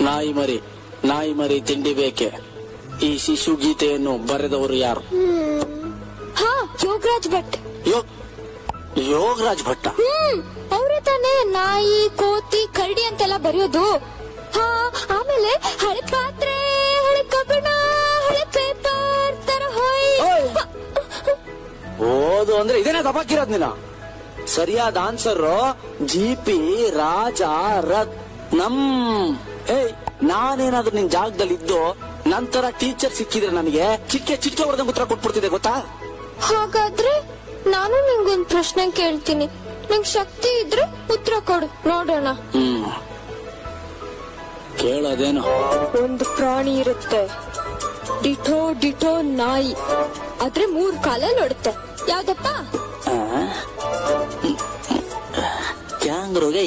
ನಾಯಿ ಮರಿ ತಿಂಡಿ ಬೇಕೆ. ಈ ಶಿಶು ಗೀತೆಯನ್ನು ಬರೆದವರು ಯಾರು? ಯೋಗರಾಜ್ ಭಟ್. ಯೋಗರಾಜ್ ಭಟ್ಟ? ಅವ್ರೆ ತಾನೇ ನಾಯಿ, ಕೋತಿ, ಕರಡಿ ಅಂತೆಲ್ಲ ಬರೆಯೋದು. ಆಮೇಲೆ ಹಳೆ ಪಾತ್ರೆ, ಹಳೆ ಕಬ್ಬಣ, ಹಳೆ ಪೇಪರ್ ತರ ಓದು ಅಂದ್ರೆ ಇದೇನ ದಬಾಕಿರೋದ್ ನೀನ? ಸರಿಯಾದ ಆನ್ಸರ್ ಜಿಪಿ ರಾಜ ರತ್ನಂ. ನಾನೇನಾದ್ರೂ ನಿನ್ ಜಾಗದಲ್ಲಿ ಇದ್ದು ನಂತರ ಟೀಚರ್ ಸಿಕ್ಕಿದ್ರೆ ನನಗೆ ಚಿಕ್ಕ ಹೊಡೆದಂಗ್ ಉತ್ತರ ಕೊಟ್ಬಿಡ್ತಿದೆ ಗೊತ್ತಾ? ಹಾಗಾದ್ರೆ ನಾನು ನಿಂಗೊಂದ್ ಪ್ರಶ್ನೆ ಕೇಳ್ತೀನಿ, ನಿಂಗ್ ಶಕ್ತಿ ಇದ್ರೆ ಉತ್ತರ ಕೊಡು ನೋಡೋಣ. ಕೇಳೋದೇನು? ಒಂದು ಪ್ರಾಣಿ ಇರುತ್ತೆ, ಡಿಟೋ ನಾಯಿ, ಆದ್ರೆ 3 ಕಾಲಲ್ಲಿ ಓಡುತ್ತೆ. ಯಾವ್ದಪ್ಪ? ಕ್ಯಾಂಗ್ರೂಗೆ